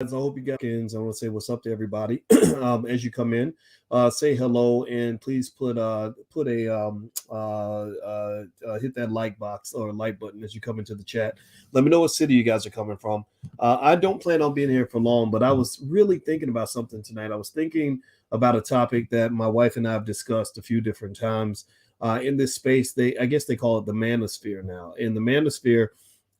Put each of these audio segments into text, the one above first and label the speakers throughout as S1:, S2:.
S1: I hope you guys. I want to say what's up to everybody. As you come in, say hello and please put a hit that like box or like button as you come into the chat. Let me know what city you guys are coming from. I don't plan on being here for long, but I was really thinking about something tonight. I was thinking about a topic that my wife and I have discussed a few different times in this space. I guess they call it the manosphere now, and the manosphere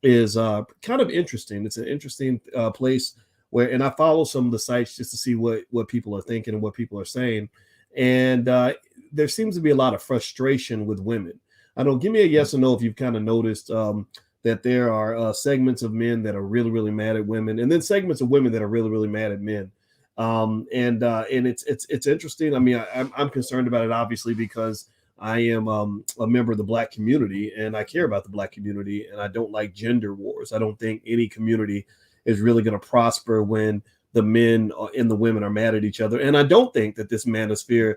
S1: is kind of interesting. It's an interesting place where, and I follow some of the sites just to see what people are thinking and what people are saying, and there seems to be a lot of frustration with women. I don't give me a yes or no if you've kind of noticed that there are segments of men that are really really mad at women, and then segments of women that are really really mad at men. And it's interesting. I mean, I'm concerned about it obviously because I am a member of the Black community and I care about the Black community, and I don't like gender wars. I don't think any community is really going to prosper when the men and the women are mad at each other. And I don't think that this manosphere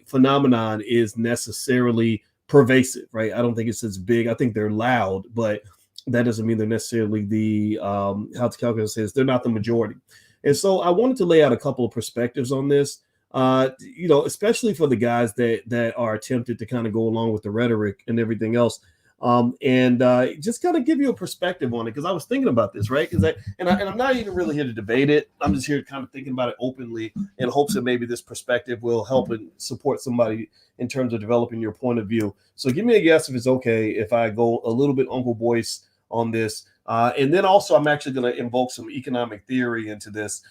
S1: phenomenon is necessarily pervasive, right? I don't think it's as big. I think they're loud, but that doesn't mean they're necessarily the, how to calculate says, they're not the majority. And so I wanted to lay out a couple of perspectives on this. Especially for the guys that are tempted to kind of go along with the rhetoric and everything else, and just kind of give you a perspective on it, because I was thinking about this, right? Because I'm not even really here to debate it. I'm just here kind of thinking about it openly in hopes that maybe this perspective will help and support somebody in terms of developing your point of view. So give me a guess if it's okay if I go a little bit Uncle Boyce on this. And then also I'm actually going to invoke some economic theory into this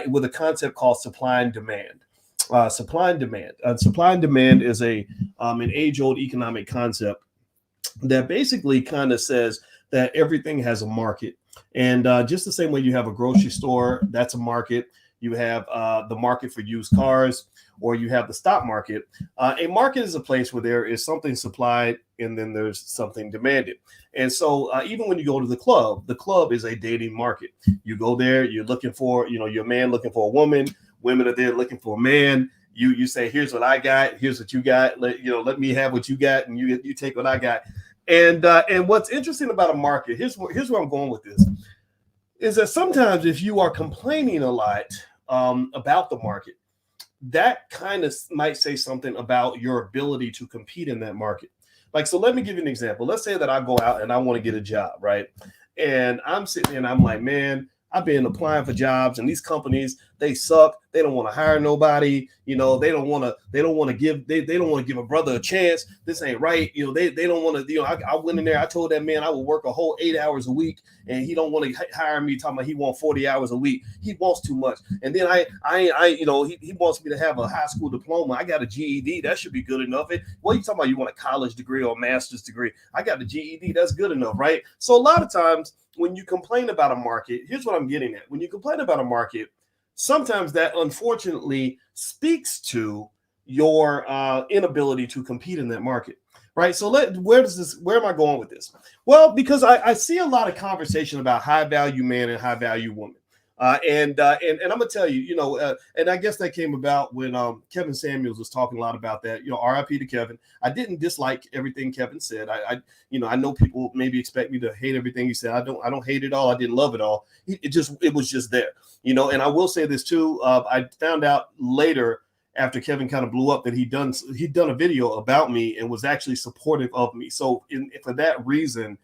S1: with a concept called supply and demand. Supply and demand. Supply and demand is an age-old economic concept that basically kind of says that everything has a market. And just the same way you have a grocery store, that's a market. You have the market for used cars, or you have the stock market. A market is a place where there is something supplied and then there's something demanded. And so even when you go to the club is a dating market. You go there, you're looking for, you're a man looking for a woman. Women are there looking for a man. You say, here's what I got, here's what you got. Let me have what you got, and you take what I got. And what's interesting about a market, here's where I'm going with this, is that sometimes if you are complaining a lot about the market, that kind of might say something about your ability to compete in that market. Like, so let me give you an example. Let's say that I go out and I want to get a job, right? And I'm sitting there and I'm like, man, I've been applying for jobs, and these companies, they suck. They don't want to hire nobody. They don't want to give a brother a chance. This ain't right. They don't want to, I went in there. I told that man I would work a whole 8 hours a week, and he don't want to hire me, talking about he wants 40 hours a week. He wants too much. And then he wants me to have a high school diploma. I got a GED. That should be good enough. What are you talking about? You want a college degree or a master's degree? I got the GED. That's good enough, right? So a lot of times when you complain about a market, here's what I'm getting at. When you complain about a market, sometimes that unfortunately speaks to your inability to compete in that market, right? So where am I going with this? Well, because I see a lot of conversation about high value man and high value woman. And I'm gonna tell you, and I guess that came about when Kevin Samuels was talking a lot about that. RIP to Kevin. I didn't dislike everything Kevin said. I know people maybe expect me to hate everything he said. I don't hate it all. I didn't love it all. It was just there, And I will say this too. I found out later, after Kevin kind of blew up, that he'd done a video about me and was actually supportive of me. So for that reason,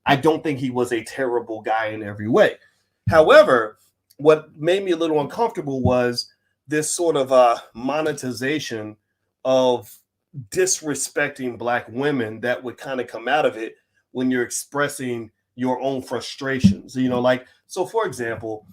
S1: I don't think he was a terrible guy in every way. However, what made me a little uncomfortable was this sort of monetization of disrespecting Black women that would kind of come out of it when you're expressing your own frustrations. So for example,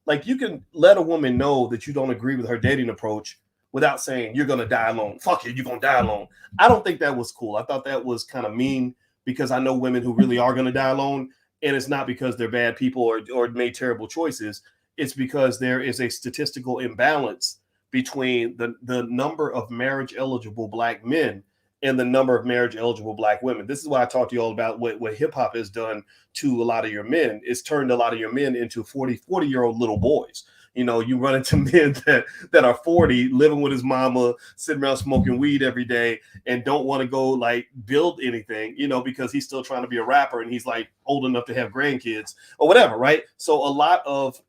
S1: like you can let a woman know that you don't agree with her dating approach without saying you're going to die alone. Fuck it, you're going to die alone. I don't think that was cool. I thought that was kind of mean, because I know women who really are going to die alone. And it's not because they're bad people or made terrible choices. It's because there is a statistical imbalance between the number of marriage eligible Black men and the number of marriage eligible Black women. This is why I talked to you all about what hip hop has done to a lot of your men. It's turned a lot of your men into 40-year-old little boys. You run into men that are 40, living with his mama, sitting around smoking weed every day, and don't want to go like build anything, because he's still trying to be a rapper and he's like old enough to have grandkids or whatever, right? So a lot of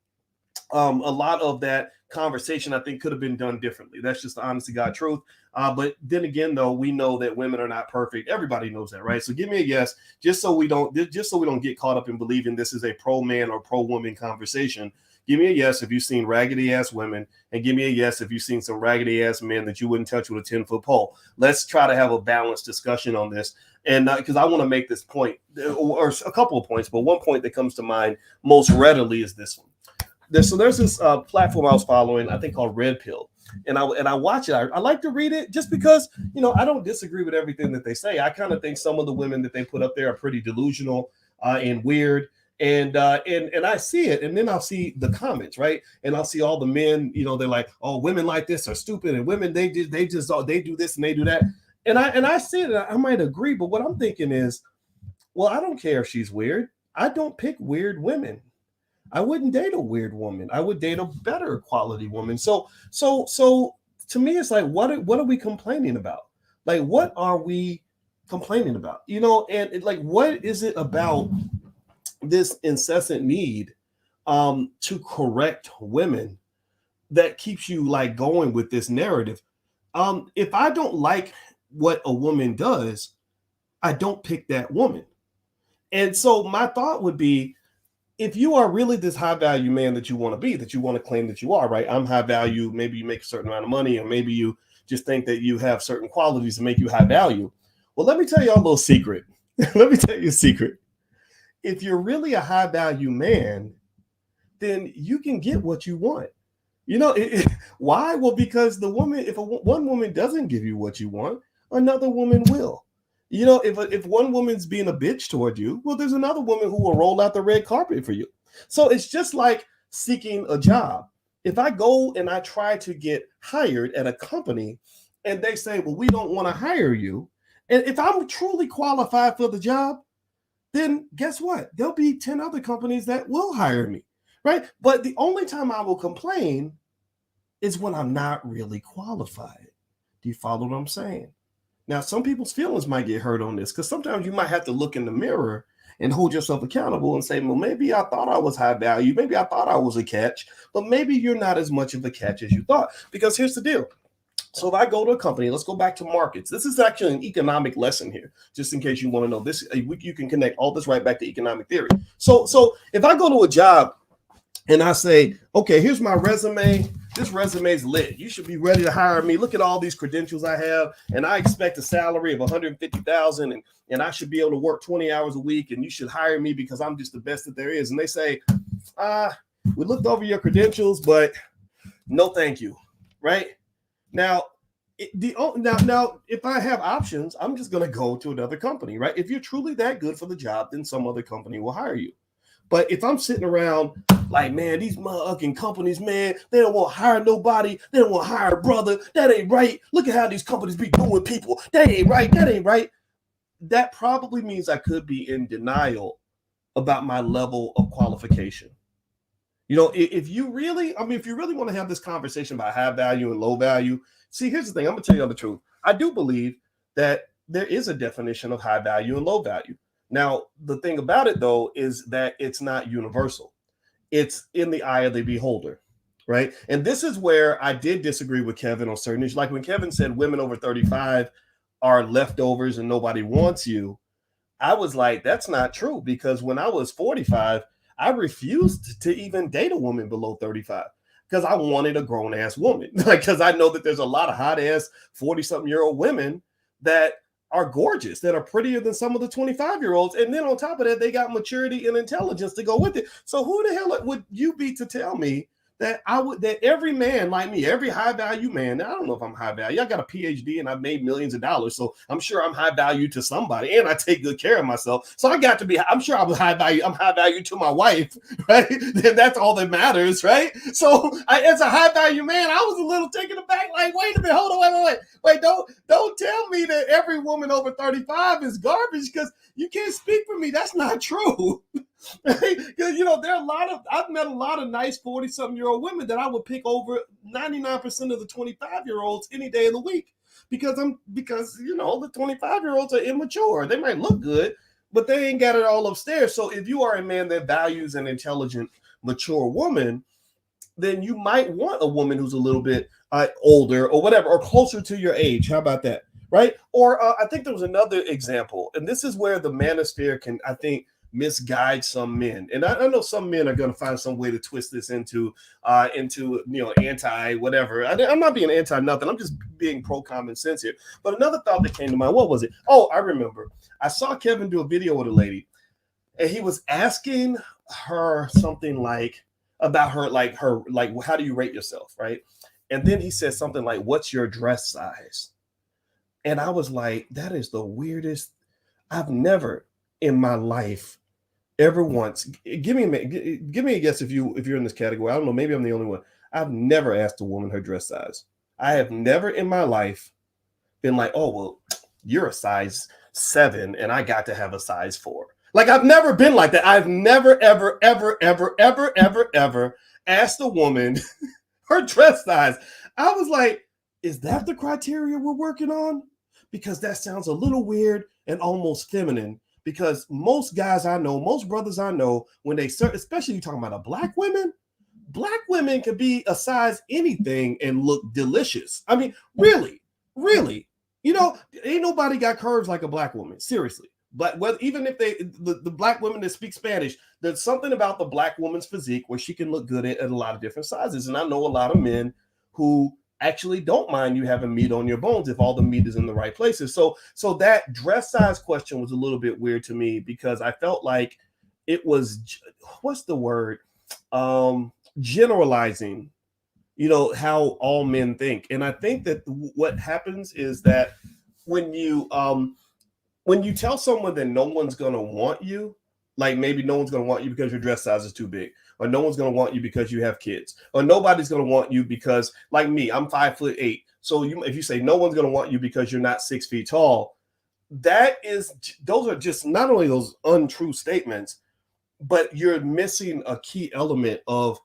S1: A lot of that conversation I think could have been done differently. That's just the honest to God truth. But then again, though, we know that women are not perfect. Everybody knows that, right? So give me a yes, just so we don't get caught up in believing this is a pro man or pro woman conversation. Give me a yes if you've seen raggedy ass women, and give me a yes if you've seen some raggedy ass men that you wouldn't touch with a 10-foot pole. Let's try to have a balanced discussion on this. And because I want to make this point, or a couple of points, but one point that comes to mind most readily is this one. There's this platform I was following, I think called Red Pill, and I watch it. I like to read it just because I don't disagree with everything that they say. I kind of think some of the women that they put up there are pretty delusional and weird, and I see it, and then I'll see the comments, right, and I'll see all the men, they're like, oh, women like this are stupid, and women they do this and they do that, and I see it. I might agree, but what I'm thinking is, well, I don't care if she's weird. I don't pick weird women. I wouldn't date a weird woman. I would date a better quality woman. So to me, it's like, what are we complaining about? Like, what are we complaining about? And like, what is it about this incessant need to correct women that keeps you like going with this narrative? If I don't like what a woman does, I don't pick that woman. And so my thought would be, if you are really this high value man that you want to be, that you want to claim that you are, right? I'm high value. Maybe you make a certain amount of money, or maybe you just think that you have certain qualities that make you high value. Well, let me tell you a little secret. Let me tell you a secret. If you're really a high value man, then you can get what you want. Why? Well, because if one woman doesn't give you what you want, another woman will. If one woman's being a bitch toward you, well, there's another woman who will roll out the red carpet for you. So it's just like seeking a job. If I go and I try to get hired at a company and they say, well, we don't want to hire you, and if I'm truly qualified for the job, then guess what? There'll be 10 other companies that will hire me, right? But the only time I will complain is when I'm not really qualified. Do you follow what I'm saying? Now, some people's feelings might get hurt on this, because sometimes you might have to look in the mirror and hold yourself accountable and say, well, maybe I thought I was high value. Maybe I thought I was a catch, but maybe you're not as much of a catch as you thought. Because here's the deal. So if I go to a company, let's go back to markets. This is actually an economic lesson here, just in case you want to know this. You can connect all this right back to economic theory. So if I go to a job and I say, okay, here's my resume. This resume is lit. You should be ready to hire me. Look at all these credentials I have, and I expect a salary of $150,000, and I should be able to work 20 hours a week, and you should hire me because I'm just the best that there is. And they say, we looked over your credentials, but no, thank you. Right now, if I have options, I'm just going to go to another company. Right? If you're truly that good for the job, then some other company will hire you. But if I'm sitting around like, man, these motherfucking companies, man, they don't want to hire nobody. They don't want to hire a brother. That ain't right. Look at how these companies be doing people. That ain't right. That ain't right. That probably means I could be in denial about my level of qualification. If you really want to have this conversation about high value and low value, see, here's the thing. I'm going to tell you the truth. I do believe that there is a definition of high value and low value. Now, the thing about it, though, is that it's not universal. It's in the eye of the beholder, right? And this is where I did disagree with Kevin on certain issues. Like when Kevin said women over 35 are leftovers and nobody wants you, I was like, that's not true, because when I was 45, I refused to even date a woman below 35 because I wanted a grown-ass woman. Because I know that there's a lot of hot-ass 40-something-year-old women that are gorgeous, that are prettier than some of the 25-year-olds. And then on top of that, they got maturity and intelligence to go with it. So who the hell would you be to tell me that every man like me, every high value man, I don't know if I'm high value. I got a PhD and I've made millions of dollars. So I'm sure I'm high value to somebody, and I take good care of myself. So I'm sure I'm high value. I'm high value to my wife, right? Then that's all that matters, right? So as a high value man, I was a little taken aback. Like, wait a minute, hold on, wait, don't tell me that every woman over 35 is garbage, because you can't speak for me. That's not true. Because I've met a lot of nice 40-something-year-old women that I would pick over 99% of the 25-year-olds any day of the week, because the 25-year-olds are immature. They might look good, but they ain't got it all upstairs. So if you are a man that values an intelligent, mature woman, then you might want a woman who's a little bit older or whatever, or closer to your age. How about that? Right? Or I think there was another example, and this is where the manosphere can, I think, misguide some men. And I know some men are going to find some way to twist this into anti whatever. I'm not being anti nothing. I'm just being pro common sense here. But another thought that came to mind, what was it? Oh, I remember. I saw Kevin do a video with a lady, and he was asking her something like about her how do you rate yourself, right? And then he said something like, what's your dress size? And I was like, that is the weirdest. I've never in my life ever once. Give me a guess if you're in this category. I don't know. Maybe I'm the only one. I've never asked a woman her dress size. I have never in my life been like, oh well, you're a size 7 and I got to have a size 4. Like, I've never been like that. I've never, ever, ever, ever, ever, ever, ever asked a woman her dress size. I was like, is that the criteria we're working on? Because that sounds a little weird and almost feminine. Because most guys I know, most brothers I know, when they serve, especially you talking about a black women can be a size anything and look delicious. I mean, really, ain't nobody got curves like a black woman. Seriously. But even if the black women that speak Spanish, there's something about the black woman's physique where she can look good at a lot of different sizes. And I know a lot of men who actually don't mind you having meat on your bones if all the meat is in the right places. So that dress size question was a little bit weird to me because I felt like it was, what's the word? Generalizing, how all men think. And I think that what happens is that when you tell someone that no one's going to want you, like maybe no one's going to want you because your dress size is too big, or no one's going to want you because you have kids, or nobody's going to want you because, like me, I'm 5'8". So if you say no one's going to want you because you're not 6 feet tall, those are just not only those untrue statements, but you're missing a key element of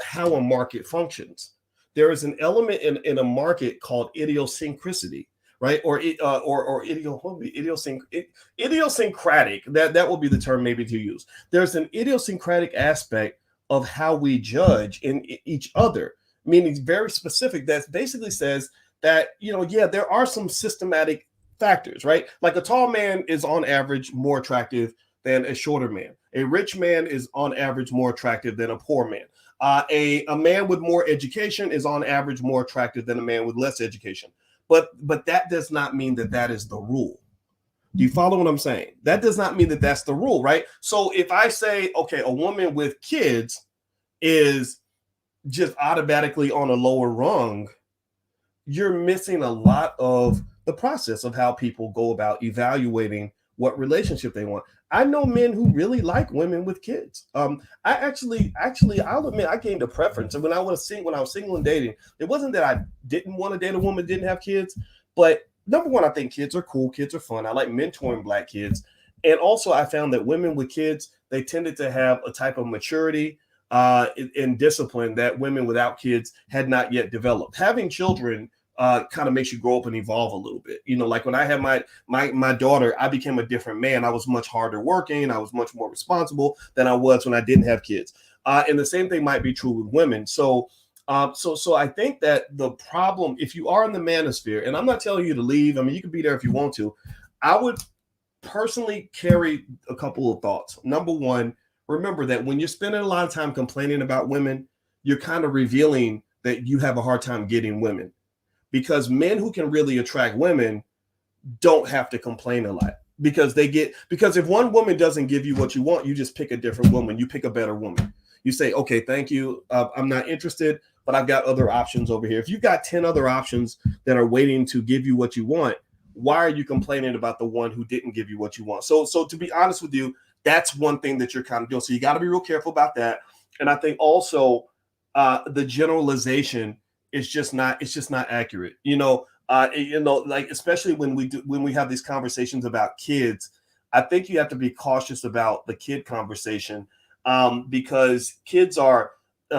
S1: how a market functions. There is an element in a market called idiosyncrasy, right? Or idiosyncratic. That will be the term maybe to use. There's an idiosyncratic aspect of how we judge in each other, meaning very specific. That basically says that there are some systematic factors, right? Like a tall man is on average more attractive than a shorter man. A rich man is on average more attractive than a poor man. A man with more education is on average more attractive than a man with less education. But that does not mean that is the rule. Do you follow what I'm saying? That does not mean that that's the rule, right? So if I say, okay, a woman with kids is just automatically on a lower rung, you're missing a lot of the process of how people go about evaluating what relationship they want. I know men who really like women with kids. I actually, I'll admit, I gained a preference. And when I was single and dating, it wasn't that I didn't want to date a woman that didn't have kids, but number one, I think kids are cool. Kids are fun. I like mentoring black kids. And also I found that women with kids, they tended to have a type of maturity and discipline that women without kids had not yet developed. Having children kind of makes you grow up and evolve a little bit. Like when I had my daughter, I became a different man. I was much harder working. I was much more responsible than I was when I didn't have kids. And the same thing might be true with women. So I think that the problem, if you are in the manosphere, and I'm not telling you to leave, I mean, you can be there if you want to, I would personally carry a couple of thoughts. Number one, remember that when you're spending a lot of time complaining about women, you're kind of revealing that you have a hard time getting women. Because men who can really attract women don't have to complain a lot because if one woman doesn't give you what you want, you just pick a different woman. You pick a better woman. You say, okay, thank you. I'm not interested, but I've got other options over here. If you've got 10 other options that are waiting to give you what you want, why are you complaining about the one who didn't give you what you want? So to be honest with you, that's one thing that you're kind of doing. So you got to be real careful about that. And I think also the generalization it's just not accurate, like especially when we have these conversations about kids. I think you have to be cautious about the kid conversation because kids are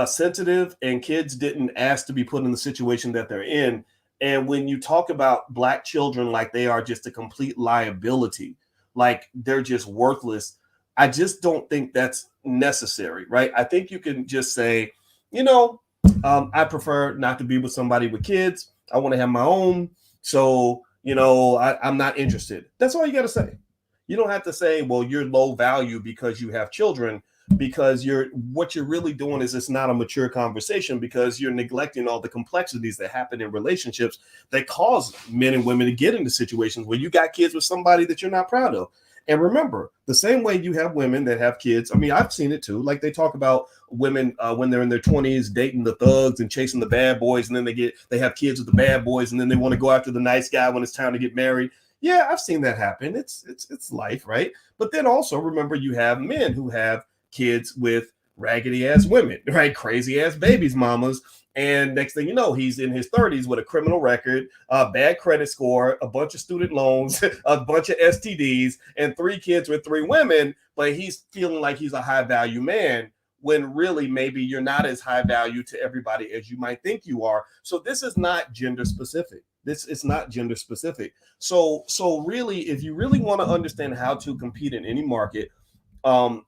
S1: sensitive and kids didn't ask to be put in the situation that they're in. And when you talk about black children like they are just a complete liability, like they're just worthless, I just don't think that's necessary, right? I think you can just say, you know, I prefer not to be with somebody with kids. I want to have my own. So, I'm not interested. That's all you got to say. You don't have to say, well, you're low value because you have children, because what you're really doing is it's not a mature conversation, because you're neglecting all the complexities that happen in relationships that cause men and women to get into situations where you got kids with somebody that you're not proud of. And remember, the same way you have women that have kids. I mean, I've seen it too. Like they talk about women when they're in their 20s dating the thugs and chasing the bad boys, and then they have kids with the bad boys, and then they want to go after the nice guy when it's time to get married. Yeah, I've seen that happen. It's life, right? But then also remember, you have men who have kids with raggedy ass women, right? Crazy ass babies mamas. And next thing you know, he's in his 30s with a criminal record, a bad credit score, a bunch of student loans, a bunch of STDs, and 3 kids with 3 women. But he's feeling like he's a high value man, when really maybe you're not as high value to everybody as you might think you are. So this is not gender specific. This is not gender specific. So really, if you really want to understand how to compete in any market,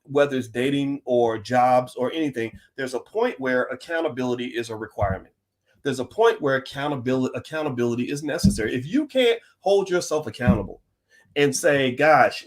S1: whether it's dating or jobs or anything, there's a point where accountability is a requirement. There's a point where accountability is necessary. If you can't hold yourself accountable and say, gosh,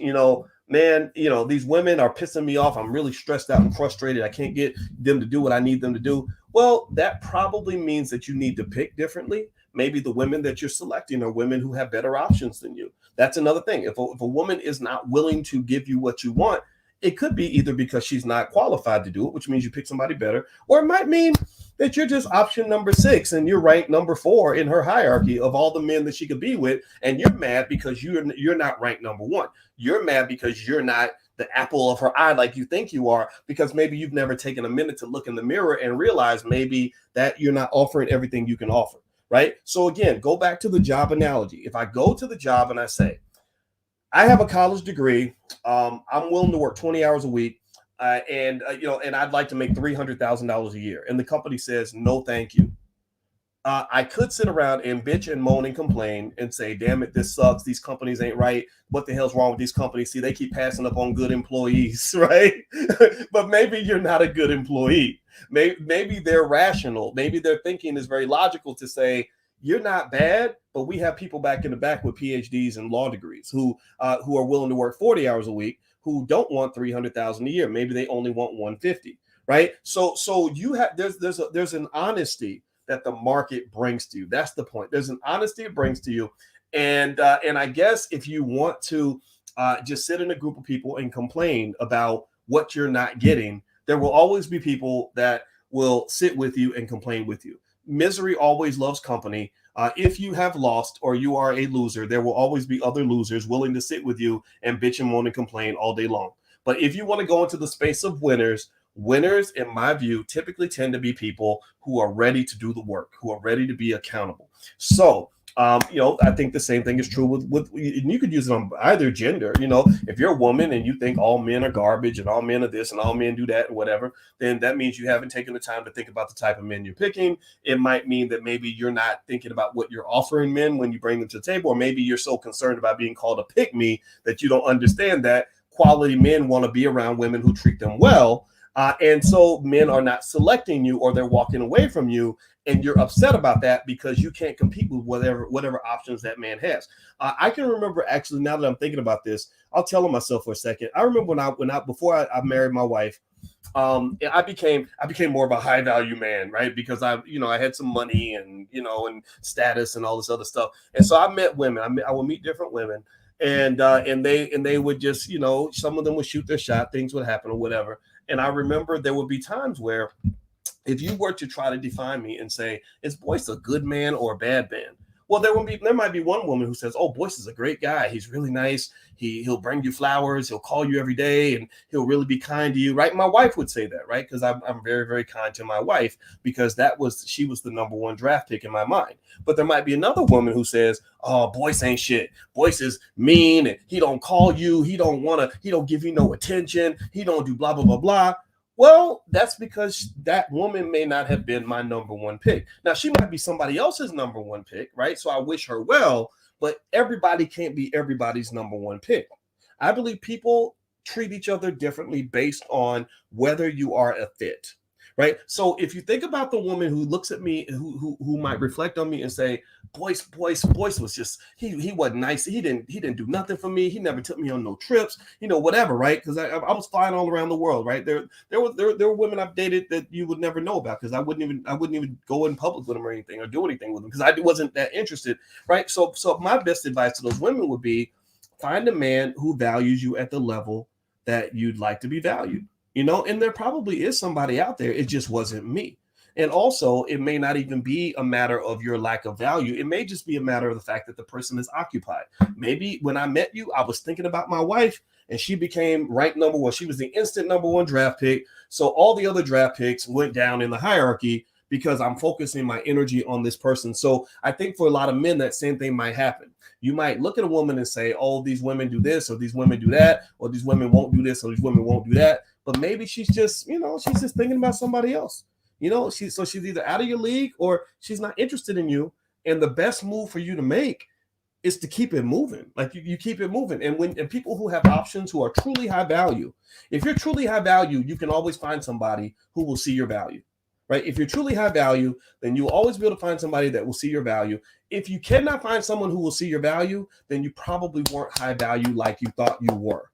S1: man, these women are pissing me off. I'm really stressed out and frustrated. I can't get them to do what I need them to do. Well, that probably means that you need to pick differently. Maybe the women that you're selecting are women who have better options than you. That's another thing. If a woman is not willing to give you what you want, it could be either because she's not qualified to do it, which means you pick somebody better, or it might mean that you're just option number 6 and you're ranked number 4 in her hierarchy of all the men that she could be with, and you're mad because you're not ranked number 1. You're mad because you're not the apple of her eye like you think you are, because maybe you've never taken a minute to look in the mirror and realize maybe that you're not offering everything you can offer, right? So again, go back to the job analogy. If I go to the job and I say, I have a college degree. I'm willing to work 20 hours a week, and I'd like to make $300,000 a year. And the company says, no, thank you. I could sit around and bitch and moan and complain and say, damn it, this sucks. These companies ain't right. What the hell's wrong with these companies? See, they keep passing up on good employees, right? But maybe you're not a good employee. Maybe they're rational. Maybe their thinking is very logical to say, you're not bad, but we have people back in the back with PhDs and law degrees who are willing to work 40 hours a week, who don't want 300,000 a year. Maybe they only want 150, right? So you have there's an honesty that the market brings to you. That's the point. There's an honesty it brings to you, and I guess if you want to just sit in a group of people and complain about what you're not getting, there will always be people that will sit with you and complain with you. Misery always loves company. If you have lost or you are a loser, there will always be other losers willing to sit with you and bitch and moan and complain all day long. But if you want to go into the space of winners, in my view, typically tend to be people who are ready to do the work, who are ready to be accountable. So, I think the same thing is true with and you could use it on either gender. If you're a woman and you think all men are garbage and all men are this and all men do that and whatever, then that means you haven't taken the time to think about the type of men you're picking. It might mean that maybe you're not thinking about what you're offering men when you bring them to the table, or maybe you're so concerned about being called a pick me that you don't understand that quality men want to be around women who treat them well. And so men are not selecting you, or they're walking away from you, and you're upset about that because you can't compete with whatever options that man has. I can remember, actually, now that I'm thinking about this, I'll tell myself for a second. I remember before I married my wife, I became more of a high value man, right? Because I had some money and and status and all this other stuff, and so I met women. I would meet different women, and they would just some of them would shoot their shot, things would happen or whatever. And I remember there would be times where, if you were to try to define me and say, is Boyce a good man or a bad man? Well, there might be one woman who says, oh, Boyce is a great guy. He's really nice. He'll bring you flowers. He'll call you every day, and he'll really be kind to you, right? My wife would say that, right? Because I'm very, very kind to my wife, because she was the number 1 draft pick in my mind. But there might be another woman who says, oh, Boyce ain't shit. Boyce is mean, and he don't call you. He don't give you no attention. He don't do blah, blah, blah, blah. Well, that's because that woman may not have been my number 1 pick. Now, she might be somebody else's number 1 pick, right? So I wish her well, but everybody can't be everybody's number 1 pick. I believe people treat each other differently based on whether you are a fit, right? So if you think about the woman who looks at me, who might reflect on me and say, Boyce was just he wasn't nice. He didn't do nothing for me. He never took me on no trips, whatever, right? Because I was flying all around the world, right? There were women I've dated that you would never know about because I wouldn't even go in public with them or anything or do anything with them because I wasn't that interested, right? So my best advice to those women would be find a man who values you at the level that you'd like to be valued. And there probably is somebody out there. It just wasn't me. And also, it may not even be a matter of your lack of value. It may just be a matter of the fact that the person is occupied. Maybe when I met you, I was thinking about my wife and she became ranked number one. She was the instant number one draft pick. So all the other draft picks went down in the hierarchy because I'm focusing my energy on this person. So I think for a lot of men, that same thing might happen. You might look at a woman and say, oh, these women do this, or these women do that, or these women won't do this, or these women won't do that. But maybe she's just thinking about somebody else. She's either out of your league or she's not interested in you. And the best move for you to make is to keep it moving. Like you keep it moving. And people who have options who are truly high value, if you're truly high value, you can always find somebody who will see your value. Right? If you're truly high value, then you'll always be able to find somebody that will see your value. If you cannot find someone who will see your value, then you probably weren't high value like you thought you were.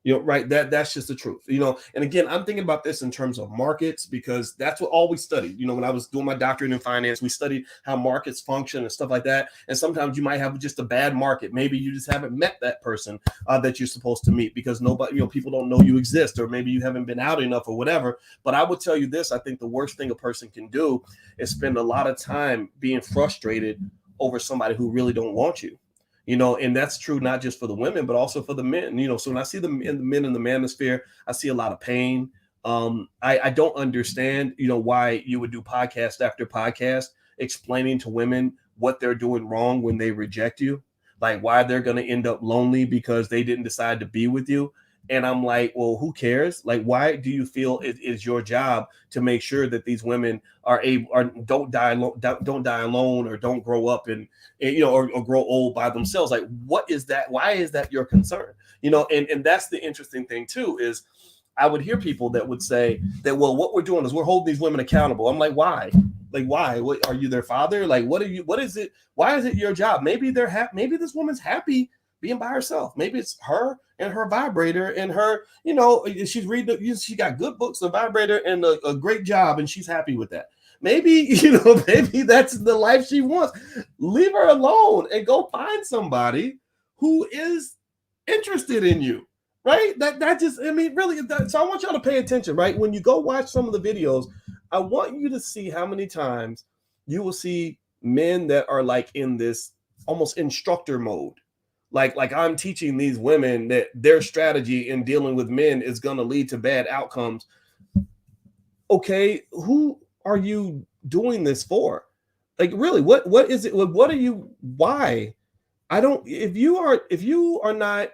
S1: Right? That's just the truth. And again, I'm thinking about this in terms of markets because that's what all we studied. When I was doing my doctorate in finance, we studied how markets function and stuff like that. And sometimes you might have just a bad market. Maybe you just haven't met that person that you're supposed to meet because nobody, people don't know you exist, or maybe you haven't been out enough or whatever. But I would tell you this, I think the worst thing a person can do is spend a lot of time being frustrated over somebody who really don't want you. And that's true not just for the women, but also for the men. So when I see the men in the manosphere, I see a lot of pain. I don't understand, why you would do podcast after podcast explaining to women what they're doing wrong when they reject you, like why they're going to end up lonely because they didn't decide to be with you. And I'm like, well, who cares? Like, why do you feel it is your job to make sure that these women are able, or don't die alone, or don't grow up and or grow old by themselves? Like, what is that? Why is that your concern? And that's the interesting thing too, is I would hear people that would say that, well, what we're doing is we're holding these women accountable. I'm like, why? Like, why? What, are you their father? Like, what is it? Why is it your job? Maybe they're happy. Maybe this woman's happy being by herself. Maybe it's her and her vibrator and her, she's reading, she got good books, a vibrator and a great job, and she's happy with that. Maybe, maybe that's the life she wants. Leave her alone and go find somebody who is interested in you, right? That just, really, so I want y'all to pay attention, right? When you go watch some of the videos, I want you to see how many times you will see men that are like in this almost instructor mode. Like I'm teaching these women that their strategy in dealing with men is going to lead to bad outcomes. Okay, who are you doing this for? Like, really, what is it? What are you? Why? I don't. If you are not,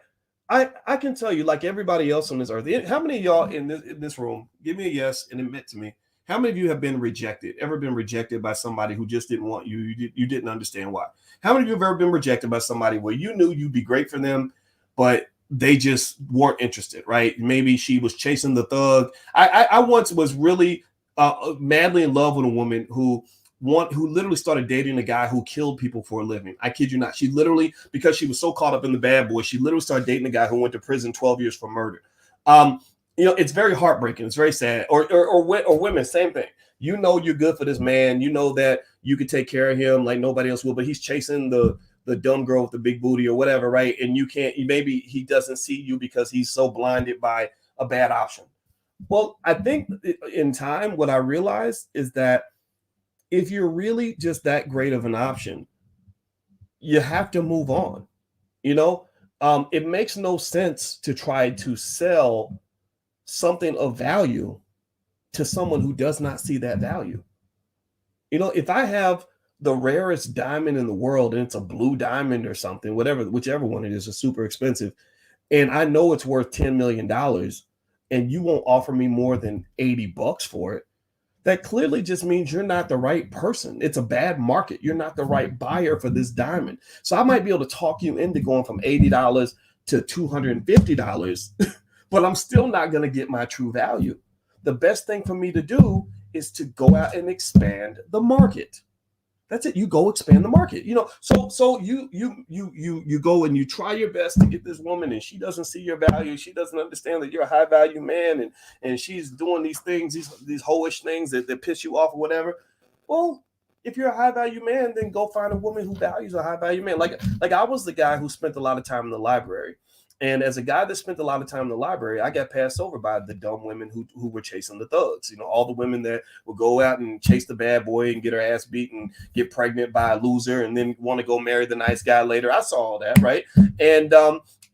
S1: I can tell you, like everybody else on this earth. How many of y'all in this room? Give me a yes and admit to me. How many of you have been rejected? Ever been rejected by somebody who just didn't want you? You didn't understand why. How many of you have ever been rejected by somebody where you knew you'd be great for them, but they just weren't interested, right? Maybe she was chasing the thug. I once was really madly in love with a woman who literally started dating a guy who killed people for a living. I kid you not. She literally, because she was so caught up in the bad boy, she literally started dating a guy who went to prison 12 years for murder. It's very heartbreaking. It's very sad. Or women, same thing. You're good for this man. You know that you could take care of him like nobody else will, but he's chasing the dumb girl with the big booty or whatever, right? And maybe he doesn't see you because he's so blinded by a bad option. Well, I think in time, what I realized is that if you're really just that great of an option, you have to move on. It makes no sense to try to sell something of value to someone who does not see that value. If I have the rarest diamond in the world and it's a blue diamond or something, whichever one it is super expensive, and I know it's worth $10 million and you won't offer me more than $80 for it, that clearly just means you're not the right person. It's a bad market. You're not the right buyer for this diamond. So I might be able to talk you into going from $80 to $250, but I'm still not going to get my true value. The best thing for me to do is to go out and expand the market. That's it. You go expand the market. So you go and you try your best to get this woman, and she doesn't see your value. She doesn't understand that you're a high value man, and she's doing these things, these hoish things that piss you off or whatever. Well, if you're a high value man, then go find a woman who values a high value man. Like I was the guy who spent a lot of time in the library. And as a guy that spent a lot of time in the library, I got passed over by the dumb women who were chasing the thugs. All the women that would go out and chase the bad boy and get her ass beat and get pregnant by a loser and then want to go marry the nice guy later. I saw all that, right?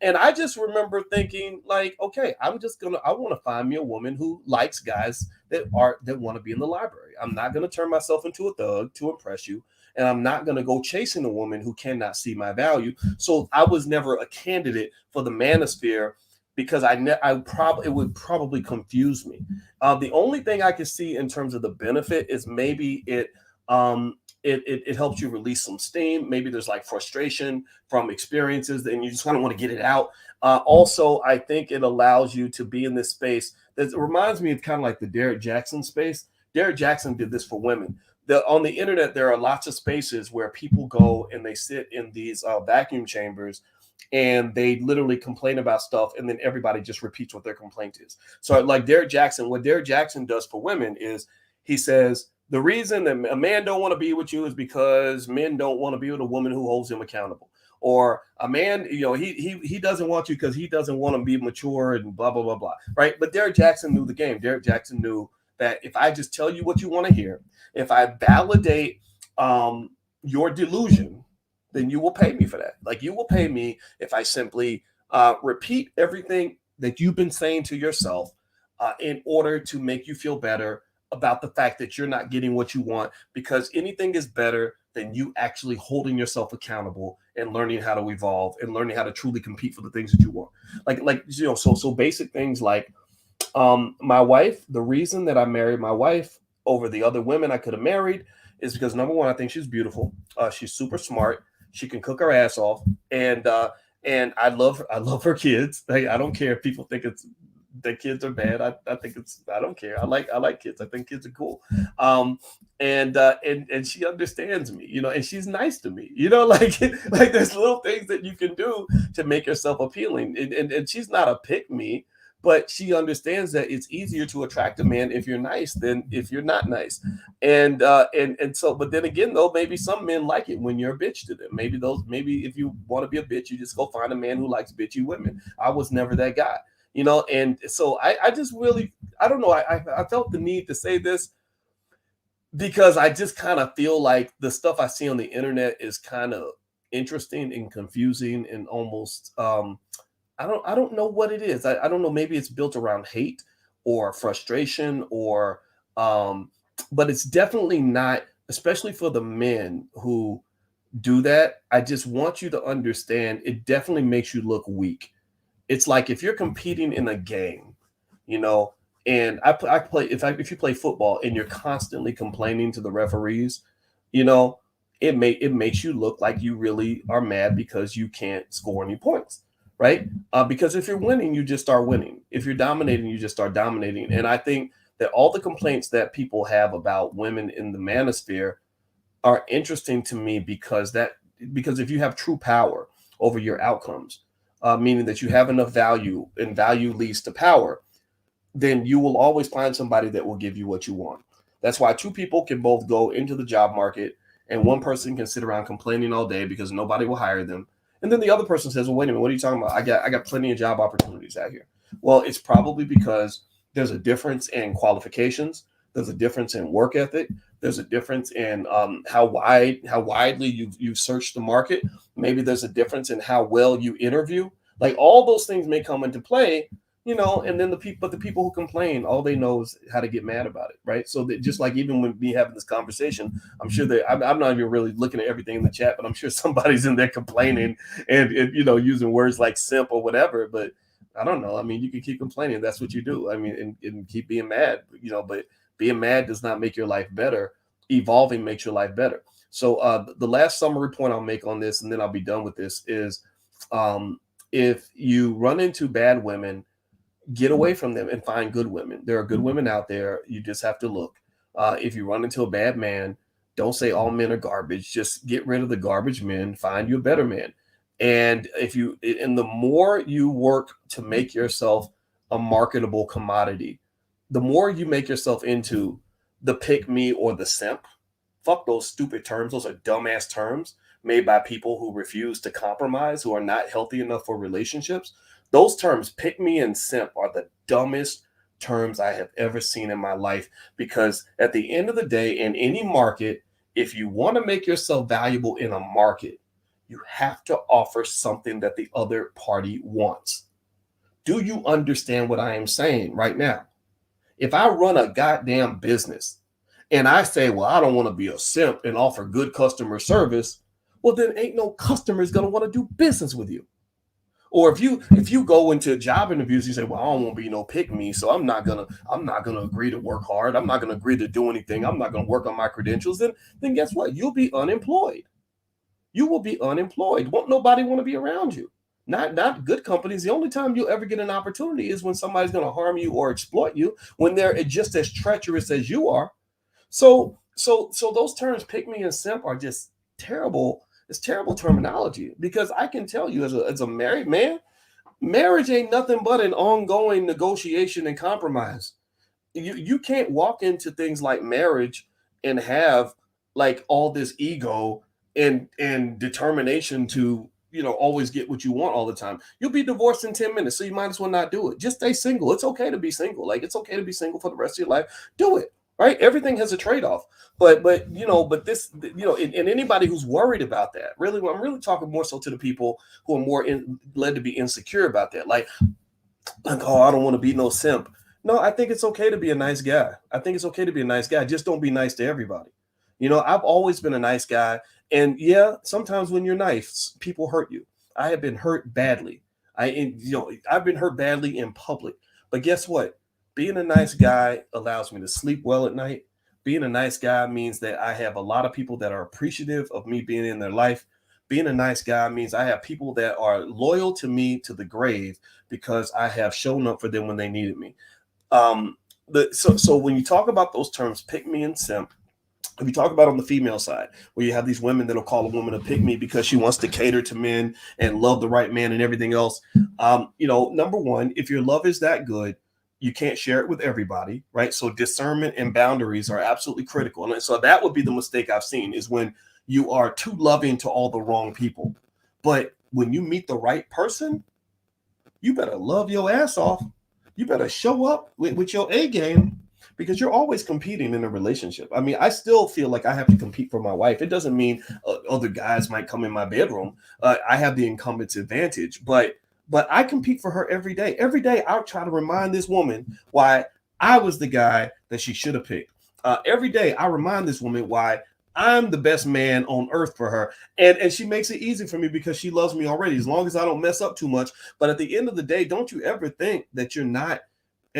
S1: And I just remember thinking, like, okay, I want to find me a woman who likes guys that want to be in the library. I'm not gonna turn myself into a thug to impress you. And I'm not going to go chasing a woman who cannot see my value. So I was never a candidate for the manosphere because it would probably confuse me. The only thing I could see in terms of the benefit is maybe it helps you release some steam. Maybe there's like frustration from experiences and you just kind of want to get it out. Also, I think it allows you to be in this space that reminds me of kind of like the Derek Jackson space. Derek Jackson did this for women. On the internet, there are lots of spaces where people go and they sit in these vacuum chambers and they literally complain about stuff. And then everybody just repeats what their complaint is. So like Derek Jackson, what Derek Jackson does for women is he says, the reason that a man don't want to be with you is because men don't want to be with a woman who holds him accountable. Or a man, he doesn't want you because he doesn't want to be mature and blah, blah, blah, blah. Right. But Derek Jackson knew the game. Derek Jackson knew that if I just tell you what you want to hear, if I validate your delusion, then you will pay me for that. Like you will pay me if I simply repeat everything that you've been saying to yourself in order to make you feel better about the fact that you're not getting what you want, because anything is better than you actually holding yourself accountable and learning how to evolve and learning how to truly compete for the things that you want. So basic things like my wife, the reason that I married my wife over the other women I could have married is because number one, I think she's beautiful. She's super smart. She can cook her ass off, and I love her kids. I don't care if people think that kids are bad. I think I don't care. I like kids. I think kids are cool. And she understands me, and she's nice to me, like there's little things that you can do to make yourself appealing. And she's not a pick me, but she understands that it's easier to attract a man if you're nice than if you're not nice. And so, but then again, though, maybe some men like it when you're a bitch to them. Maybe if you want to be a bitch, you just go find a man who likes bitchy women. I was never that guy, and so I just really, I don't know. I felt the need to say this because I just kind of feel like the stuff I see on the internet is kind of interesting and confusing and almost, I don't know what it is. I don't know. Maybe it's built around hate or frustration but it's definitely not, especially for the men who do that. I just want you to understand it definitely makes you look weak. It's like if you're competing in a game, and I play, if you play football and you're constantly complaining to the referees, it makes you look like you really are mad because you can't score any points. Right? Because if you're winning, you just start winning. If you're dominating, you just start dominating. And I think that all the complaints that people have about women in the manosphere are interesting to me because if you have true power over your outcomes, meaning that you have enough value and value leads to power, then you will always find somebody that will give you what you want. That's why two people can both go into the job market and one person can sit around complaining all day because nobody will hire them. And then the other person says, well, wait a minute, what are you talking about? I got plenty of job opportunities out here. Well, it's probably because there's a difference in qualifications. There's a difference in work ethic. There's a difference in how widely you've searched the market. Maybe there's a difference in how well you interview. Like all those things may come into play, and then the people who complain, all they know is how to get mad about it, right? So that just like even when me having this conversation, I'm sure that I'm not even really looking at everything in the chat, but I'm sure somebody's in there complaining and using words like simp or whatever. But I don't know. I mean, you can keep complaining. That's what you do. I mean, and keep being mad, but being mad does not make your life better. Evolving makes your life better. So the last summary point I'll make on this, and then I'll be done with this, is if you run into bad women, get away from them and find good women. There are good women out there. You just have to look. If you run into a bad man, don't say all men are garbage. Just get rid of the garbage men, find you a better man. And the more you work to make yourself a marketable commodity, the more you make yourself into the pick me or the simp. Fuck those stupid terms. Those are dumbass terms made by people who refuse to compromise, who are not healthy enough for relationships. Those terms, pick me and simp, are the dumbest terms I have ever seen in my life, because at the end of the day, in any market, if you want to make yourself valuable in a market, you have to offer something that the other party wants. Do you understand what I am saying right now? If I run a goddamn business and I say, well, I don't want to be a simp and offer good customer service, well, then ain't no customers gonna want to do business with you. Or if you go into job interviews, you say, well, I don't want to be no pick me, so I'm not gonna agree to work hard. I'm not gonna agree to do anything. I'm not gonna work on my credentials. Then guess what? You'll be unemployed. You will be unemployed. Won't nobody want to be around you. Not good companies. The only time you'll ever get an opportunity is when somebody's going to harm you or exploit you, when they're just as treacherous as you are. So those terms, pick me and simp, are just terrible. It's terrible terminology, because I can tell you, as a married man, marriage ain't nothing but an ongoing negotiation and compromise. You can't walk into things like marriage and have like all this ego and determination to, always get what you want all the time. You'll be divorced in 10 minutes, so you might as well not do it. Just stay single. It's okay to be single. Like, it's okay to be single for the rest of your life. Do it. Right? Everything has a trade-off. But this, and anybody who's worried about that, really, I'm really talking more so to the people who are more led to be insecure about that. Like, oh, I don't want to be no simp. No, I think it's okay to be a nice guy. I think it's okay to be a nice guy. Just don't be nice to everybody. I've always been a nice guy. And yeah, sometimes when you're nice, people hurt you. I have been hurt badly. I've been hurt badly in public. But guess what? Being a nice guy allows me to sleep well at night. Being a nice guy means that I have a lot of people that are appreciative of me being in their life. Being a nice guy means I have people that are loyal to me to the grave, because I have shown up for them when they needed me. So when you talk about those terms, pick me and simp, if you talk about on the female side, where you have these women that'll call a woman a pick me because she wants to cater to men and love the right man and everything else. Number one, if your love is that good, you can't share it with everybody, right? So discernment and boundaries are absolutely critical. And so that would be the mistake I've seen, is when you are too loving to all the wrong people. But when you meet the right person, you better love your ass off. You better show up with your A game, because you're always competing in a relationship. I mean, I still feel like I have to compete for my wife. It doesn't mean other guys might come in my bedroom. I have the incumbent's advantage, but I compete for her every day. Every day, I'll try to remind this woman why I was the guy that she should have picked. Every day, I remind this woman why I'm the best man on earth for her. And she makes it easy for me because she loves me already, as long as I don't mess up too much. But at the end of the day, don't you ever think that you're not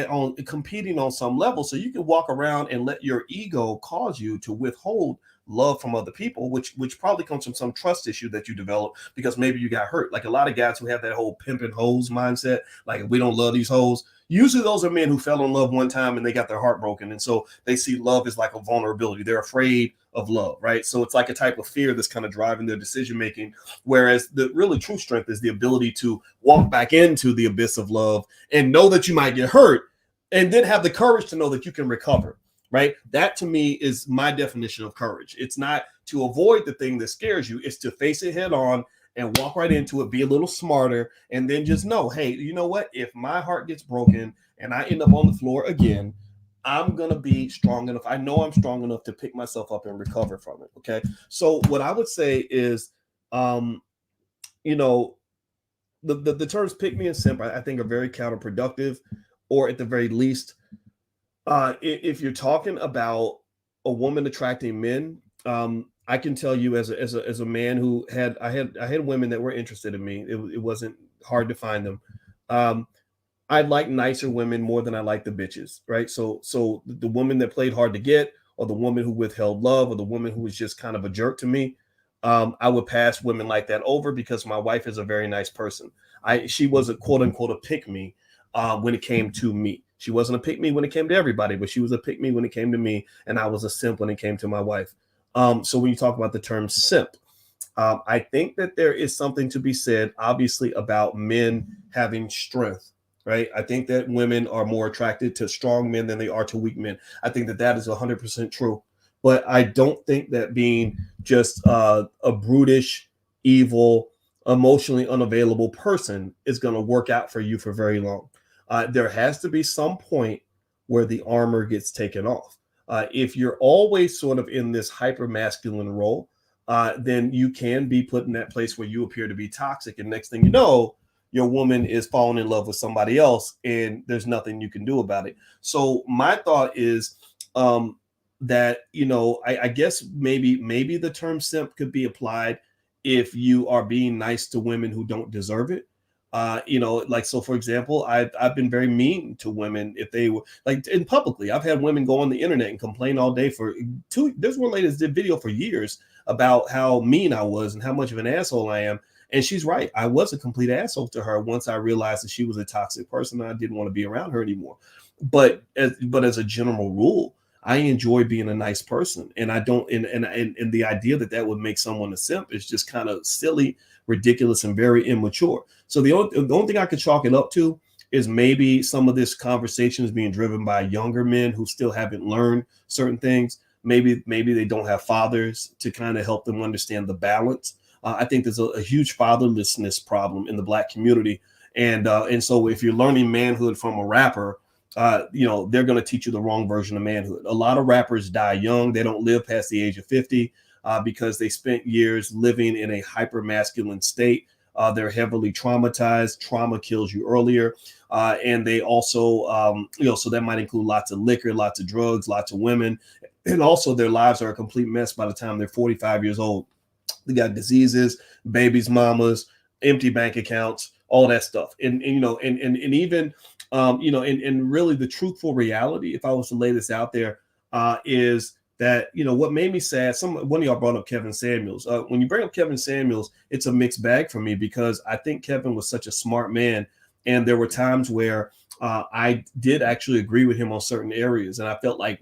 S1: on competing on some level, so you can walk around and let your ego cause you to withhold love from other people, which probably comes from some trust issue that you develop because maybe you got hurt. Like a lot of guys who have that whole pimping hoes mindset, like, if we don't love these hoes, usually those are men who fell in love one time and they got their heart broken, and so they see love as like a vulnerability. They're afraid of love, right? So it's like a type of fear that's kind of driving their decision making, whereas the really true strength is the ability to walk back into the abyss of love and know that you might get hurt, and then have the courage to know that you can recover, right? That to me is my definition of courage. It's not to avoid the thing that scares you. It's to face it head on and walk right into it, be a little smarter, and then just know, hey, you know what? If my heart gets broken and I end up on the floor again, I'm going to be strong enough. I know I'm strong enough to pick myself up and recover from it. Okay. So what I would say is, you know, the terms pick me and simp, I think, are very counterproductive, or at the very least, if you're talking about a woman attracting men, I can tell you as a man who I had women that were interested in me. It wasn't hard to find them. I like nicer women more than I like the bitches, right? So the woman that played hard to get, or the woman who withheld love, or the woman who was just kind of a jerk to me, I would pass women like that over, because my wife is a very nice person. She was a quote unquote a pick me when it came to me. She wasn't a pick me when it came to everybody, but she was a pick me when it came to me, and I was a simp when it came to my wife. So when you talk about the term simp, I think that there is something to be said, obviously, about men having strength, right? I think that women are more attracted to strong men than they are to weak men. I think that that is 100% true. But I don't think that being just a brutish, evil, emotionally unavailable person is going to work out for you for very long. There has to be some point where the armor gets taken off. If you're always sort of in this hyper masculine role, then you can be put in that place where you appear to be toxic. And next thing you know, your woman is falling in love with somebody else, and there's nothing you can do about it. So my thought is that, I guess maybe the term simp could be applied if you are being nice to women who don't deserve it. Like, so for example, I've been very mean to women if they were like in publicly. I've had women go on the internet and complain all day for two. There's one lady that did video for years about how mean I was and how much of an asshole I am. And she's right. I was a complete asshole to her once I realized that she was a toxic person and I didn't want to be around her anymore. But as a general rule, I enjoy being a nice person, and I don't. And the idea that that would make someone a simp is just kind of silly, ridiculous, and very immature. So the only thing I could chalk it up to is maybe some of this conversation is being driven by younger men who still haven't learned certain things. Maybe they don't have fathers to kind of help them understand the balance. I think there's a huge fatherlessness problem in the Black community, and so if you're learning manhood from a rapper, they're going to teach you the wrong version of manhood. A lot of rappers die young; they don't live past the age of 50 because they spent years living in a hyper masculine state. They're heavily traumatized. Trauma kills you earlier, and they also, so that might include lots of liquor, lots of drugs, lots of women, and also their lives are a complete mess by the time they're 45 years old. They got diseases, babies, mamas, empty bank accounts, all that stuff. And even, and really the truthful reality, if I was to lay this out there, is that, what made me sad, one of y'all brought up Kevin Samuels. When you bring up Kevin Samuels, it's a mixed bag for me because I think Kevin was such a smart man. And there were times where I did actually agree with him on certain areas. And I felt like,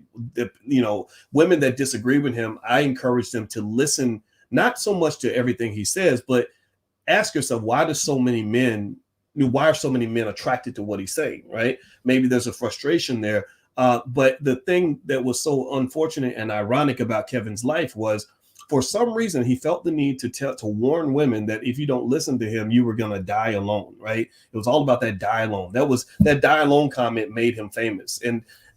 S1: women that disagree with him, I encouraged them to listen, not so much to everything he says, but ask yourself, why are so many men attracted to what he's saying, right? Maybe there's a frustration there. But the thing that was so unfortunate and ironic about Kevin's life was, for some reason, he felt the need to warn women that if you don't listen to him, you were going to die alone, right? It was all about that die alone. That die alone comment made him famous.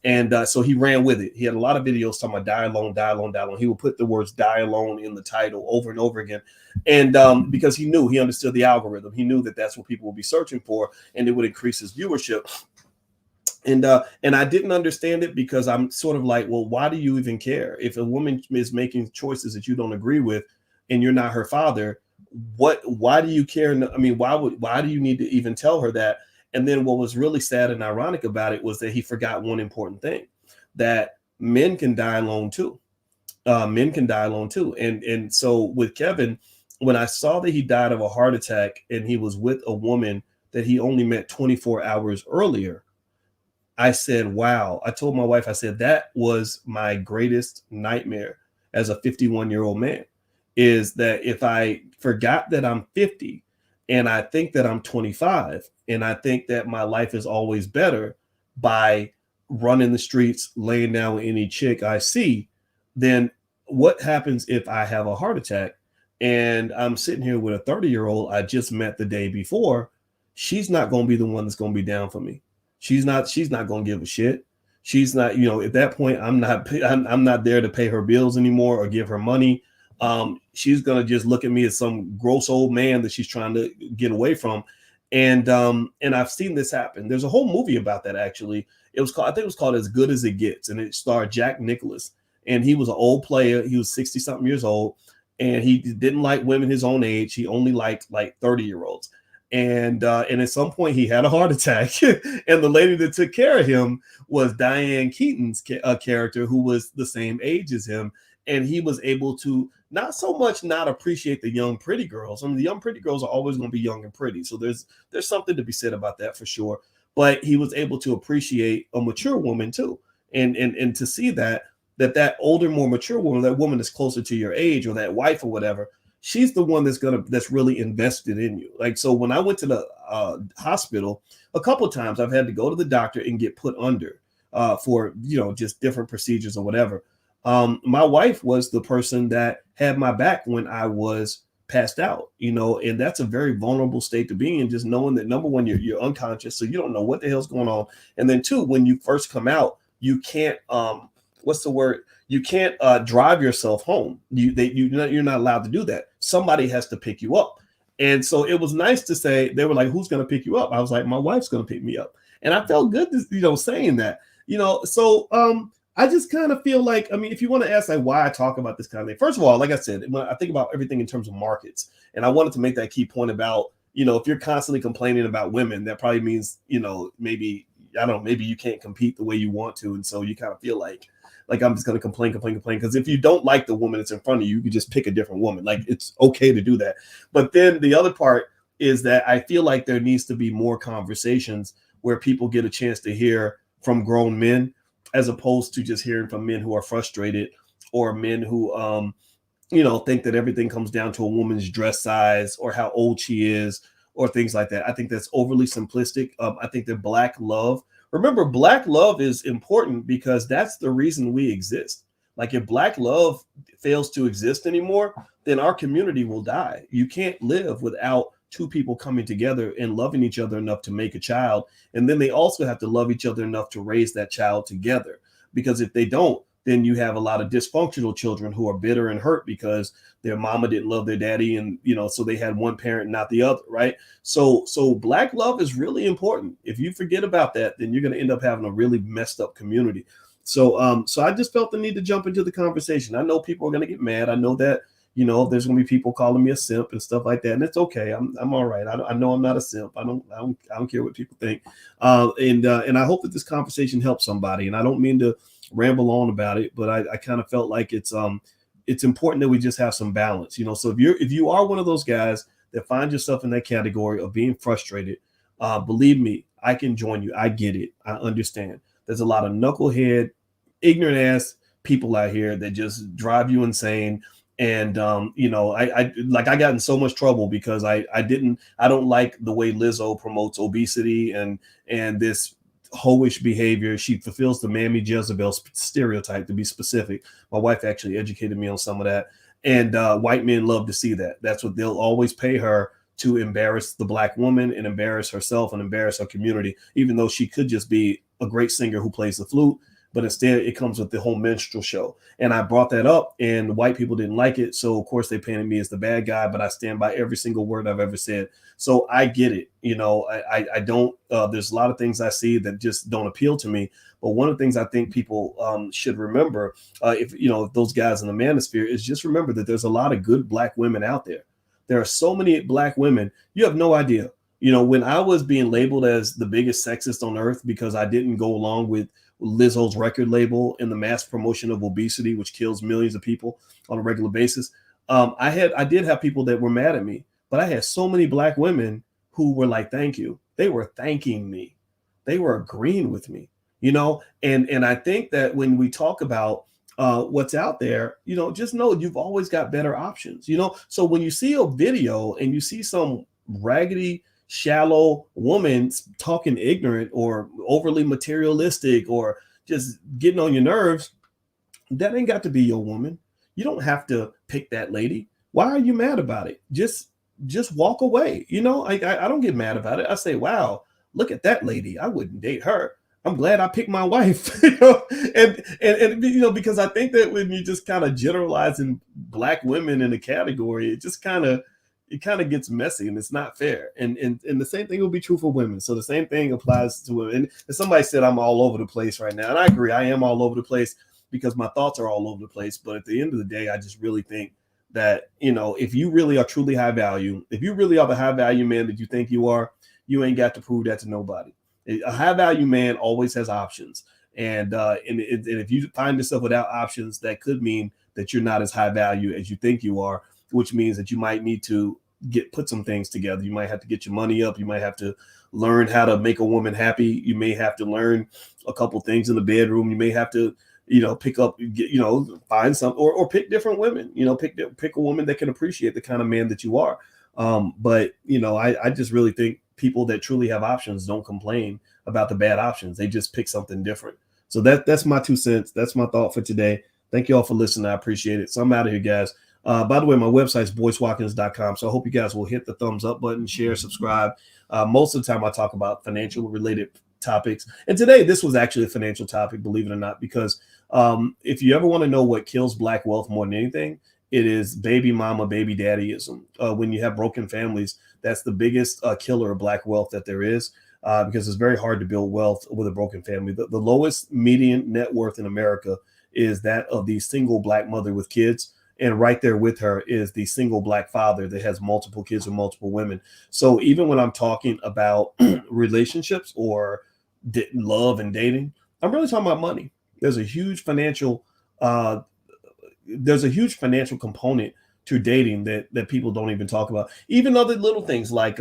S1: And so he ran with it. He had a lot of videos talking about die alone, die alone, die alone. He would put the words die alone in the title over and over again. And because he understood the algorithm. He knew that that's what people would be searching for, and it would increase his viewership. And I didn't understand it because I'm sort of like, well, why do you even care? If a woman is making choices that you don't agree with and you're not her father, why do you care? I mean, why do you need to even tell her that? And then what was really sad and ironic about it was that he forgot one important thing, that men can die alone too. Men can die alone too. And so with Kevin, when I saw that he died of a heart attack and he was with a woman that he only met 24 hours earlier, I said, wow. I told my wife, I said, that was my greatest nightmare as a 51-year-old man, is that if I forgot that I'm 50 and I think that I'm 25 and I think that my life is always better by running the streets, laying down with any chick I see, then what happens if I have a heart attack and I'm sitting here with a 30-year-old I just met the day before? She's not going to be the one that's going to be down for me. She's not going to give a shit. She's not, at that point, I'm not there to pay her bills anymore or give her money. She's going to just look at me as some gross old man that she's trying to get away from. And I've seen this happen. There's a whole movie about that, actually. I think it was called As Good as It Gets. And it starred Jack Nicklaus. And he was an old player. He was 60 something years old. And he didn't like women his own age. He only liked like 30-year-olds. And at some point he had a heart attack, and the lady that took care of him was Diane Keaton's character, who was the same age as him. And he was able to not so much not appreciate the young pretty girls. I mean, the young pretty girls are always going to be young and pretty. So there's something to be said about that for sure. but he was able to appreciate a mature woman too, and to see that older, more mature woman, that woman that's closer to your age, or that wife or whatever, she's the one that's really invested in you. Like, so when I went to the hospital a couple of times, I've had to go to the doctor and get put under for just different procedures or whatever. My wife was the person that had my back when I was passed out, and that's a very vulnerable state to be in, just knowing that number one, you're unconscious, so you don't know what the hell's going on. And then two, when you first come out, you can't what's the word? You can't drive yourself home. You're not allowed to do that. Somebody has to pick you up. And so it was nice to say, they were like, who's going to pick you up? I was like, my wife's going to pick me up. And I felt good, saying that, so I just kind of feel like, I mean, if you want to ask like why I talk about this kind of thing, first of all, like I said, when I think about everything in terms of markets, and I wanted to make that key point about, if you're constantly complaining about women, that probably means, maybe, I don't know, maybe you can't compete the way you want to. And so you kind of feel like I'm just going to complain. Because if you don't like the woman that's in front of you, you can just pick a different woman. Like, it's okay to do that. But then the other part is that I feel like there needs to be more conversations where people get a chance to hear from grown men, as opposed to just hearing from men who are frustrated, or men who, think that everything comes down to a woman's dress size or how old she is or things like that. I think that's overly simplistic. I think that Black love, remember, Black love is important because that's the reason we exist. Like, if Black love fails to exist anymore, then our community will die. You can't live without two people coming together and loving each other enough to make a child. And then they also have to love each other enough to raise that child together. Because if they don't, then you have a lot of dysfunctional children who are bitter and hurt because their mama didn't love their daddy, and so they had one parent, not the other, right? So Black love is really important. If you forget about that, then you're going to end up having a really messed up community. So I just felt the need to jump into the conversation. I know people are going to get mad. I know that there's going to be people calling me a simp and stuff like that, and it's okay. I'm all right. I know I'm not a simp. I don't care what people think. And I hope that this conversation helps somebody. And I don't mean to ramble on about it, but I kind of felt like it's important that we just have some balance. So if you are one of those guys that find yourself in that category of being frustrated, believe me, I can join you. I get it. I understand. There's a lot of knucklehead, ignorant ass people out here that just drive you insane. And I got in so much trouble because I don't like the way Lizzo promotes obesity and this hoish behavior. She fulfills the Mammy Jezebel stereotype, to be specific. My wife actually educated me on some of that. And white men love to see that. That's what they'll always pay her, to embarrass the Black woman and embarrass herself and embarrass her community, even though she could just be a great singer who plays the flute. But instead it comes with the whole minstrel show. And I brought that up and white people didn't like it. So of course they painted me as the bad guy, but I stand by every single word I've ever said. So I get it. I don't, there's a lot of things I see that just don't appeal to me. But one of the things I think people should remember, if those guys in the manosphere, is just remember that there's a lot of good Black women out there. There are so many Black women. You have no idea. When I was being labeled as the biggest sexist on earth because I didn't go along with Lizzo's record label and the mass promotion of obesity, which kills millions of people on a regular basis, I did have people that were mad at me, but I had so many Black women who were like, thank you. They were thanking me. They were agreeing with me, and I think that when we talk about what's out there, just know you've always got better options, so when you see a video and you see some raggedy, shallow woman talking ignorant or overly materialistic or just getting on your nerves, that ain't got to be your woman. You don't have to pick that lady. Why are you mad about it? Just walk away. I don't get mad about it. I say, wow, look at that lady. I wouldn't date her. I'm glad I picked my wife. And because I think that when you just kind of generalizing Black women in a category, it just kind of gets messy and it's not fair. And the same thing will be true for women. So the same thing applies to women. And somebody said I'm all over the place right now. And I agree, I am all over the place because my thoughts are all over the place. But at the end of the day, I just really think that, if you really are truly high value, if you really are the high value man that you think you are, you ain't got to prove that to nobody. A high value man always has options. And if you find yourself without options, that could mean that you're not as high value as you think you are, which means that you might need to put some things together. You might have to get your money up. You might have to learn how to make a woman happy. You may have to learn a couple things in the bedroom. You may have to, pick up, find some, or pick different women. Pick a woman that can appreciate the kind of man that you are. But I just really think people that truly have options don't complain about the bad options. They just pick something different. So that's my 2 cents. That's my thought for today. Thank you all for listening. I appreciate it. So I'm out of here, guys. By the way, my website is boycewatkins.com. So I hope you guys will hit the thumbs up button, share, subscribe. Most of the time I talk about financial related topics. And today this was actually a financial topic, believe it or not, because if you ever want to know what kills Black wealth more than anything, it is baby mama, baby daddyism. When you have broken families, that's the biggest killer of Black wealth that there is, because it's very hard to build wealth with a broken family. The lowest median net worth in America is that of the single Black mother with kids. And right there with her is the single Black father that has multiple kids with multiple women. So even when I'm talking about relationships or love and dating, I'm really talking about money. There's a huge financial component to dating that people don't even talk about. Even other little things like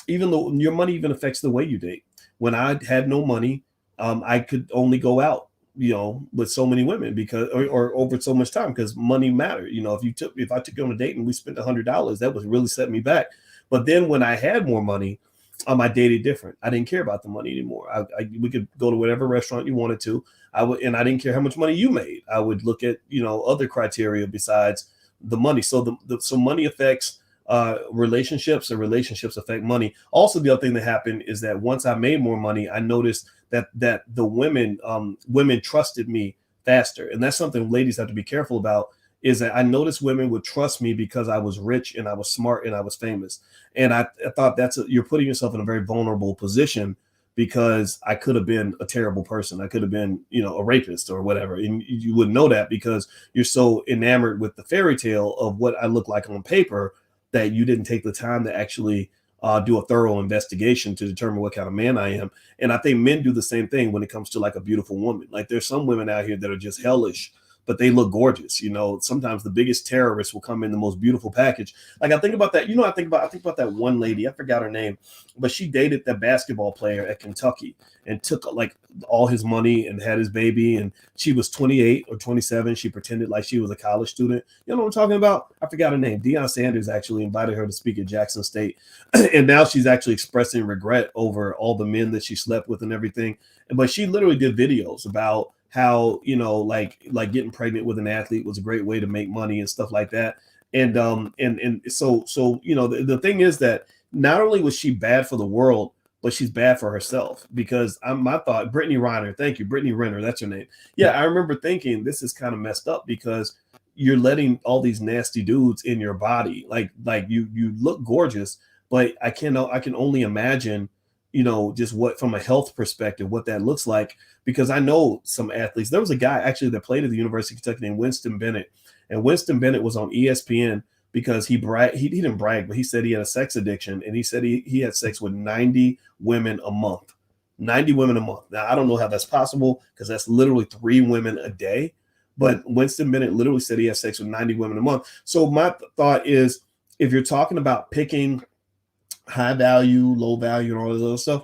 S1: even though your money even affects the way you date. When I had no money, I could only go out, with so many women because or over so much time because money mattered. If I took you on a date and we spent $100, that would really set me back. But then when I had more money, I dated different. I didn't care about the money anymore. We could go to whatever restaurant you wanted to. And I didn't care how much money you made. I would look at other criteria besides the money. So so money affects relationships, and relationships affect money. Also, the other thing that happened is that once I made more money, I noticed that the women trusted me faster, and that's something ladies have to be careful about. Is that I noticed women would trust me because I was rich and I was smart and I was famous, and I thought you're putting yourself in a very vulnerable position because I could have been a terrible person. I could have been, a rapist or whatever. And you wouldn't know that because you're so enamored with the fairy tale of what I look like on paper that you didn't take the time to actually do a thorough investigation to determine what kind of man I am. And I think men do the same thing when it comes to like a beautiful woman. Like there's some women out here that are just hellish, but they look gorgeous. Sometimes the biggest terrorists will come in the most beautiful package. Like I think about that. I think about that one lady. I forgot her name, but she dated that basketball player at Kentucky and took like all his money and had his baby. And she was 28 or 27. She pretended like she was a college student. You know what I'm talking about? I forgot her name. Deion Sanders actually invited her to speak at Jackson State. And now she's actually expressing regret over all the men that she slept with and everything. But she literally did videos about how like getting pregnant with an athlete was a great way to make money and stuff like that. And so the thing is that not only was she bad for the world, but she's bad for herself. Because my thought, Brittany Renner, thank you, Brittany Renner, that's her name. Yeah, I remember thinking this is kind of messed up because you're letting all these nasty dudes in your body. Like you look gorgeous, but I can only imagine just what from a health perspective what that looks like. Because I know some athletes. There was a guy actually that played at the University of Kentucky named Winston Bennett. And Winston Bennett was on ESPN because he didn't brag, but he said he had a sex addiction. And he said he had sex with 90 women a month. 90 women a month. Now, I don't know how that's possible because that's literally 3 women a day. But Winston Bennett literally said he had sex with 90 women a month. So my thought is, if you're talking about picking high value, low value, and all this other stuff,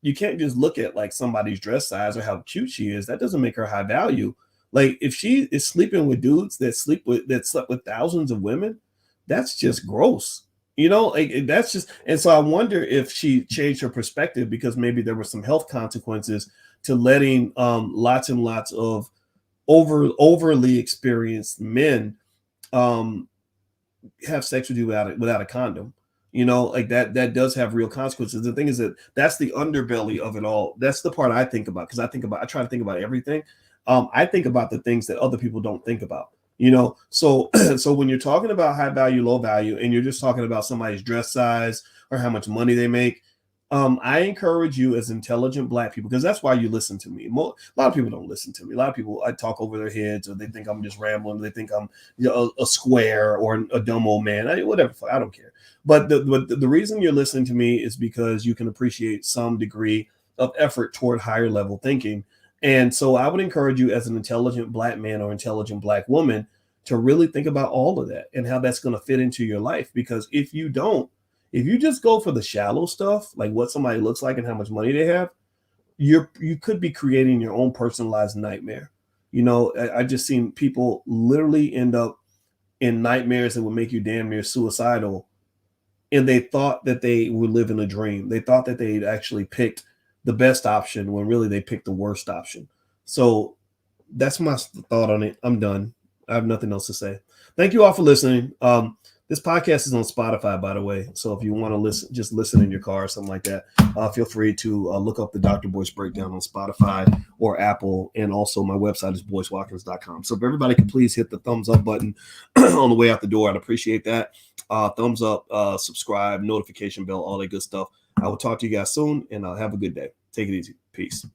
S1: you can't just look at like somebody's dress size or how cute she is. That doesn't make her high value. Like if she is sleeping with dudes that slept with thousands of women, that's just gross. Like that's just. And so I wonder if she changed her perspective because maybe there were some health consequences to letting lots and lots of overly experienced men have sex with you without a condom. Like that does have real consequences. The thing is that's the underbelly of it all. That's the part I think about because I try to think about everything. I think about the things that other people don't think about. So so when you're talking about high value, low value, and you're just talking about somebody's dress size or how much money they make, I encourage you as intelligent Black people, because that's why you listen to me. A lot of people don't listen to me. A lot of people, I talk over their heads, or they think I'm just rambling. They think I'm a square or a dumb old man. Whatever. I don't care. But the reason you're listening to me is because you can appreciate some degree of effort toward higher level thinking. And so I would encourage you as an intelligent Black man or intelligent Black woman to really think about all of that and how that's going to fit into your life. Because if you don't, if you just go for the shallow stuff, like what somebody looks like and how much money they have, you could be creating your own personalized nightmare. You know, I just seen people literally end up in nightmares that would make you damn near suicidal, and they thought that they were living a dream. They thought that they'd actually picked the best option when really they picked the worst option. So that's my thought on it. I'm done. I have nothing else to say. Thank you all for listening. This podcast is on Spotify, by the way. So if you want to listen, just listen in your car or something like that, feel free to look up the Dr. Boyce Breakdown on Spotify or Apple. And also my website is boycewatkins.com. So if everybody could please hit the thumbs up button on the way out the door, I'd appreciate that. Thumbs up, subscribe, notification bell, all that good stuff. I will talk to you guys soon, and have a good day. Take it easy. Peace.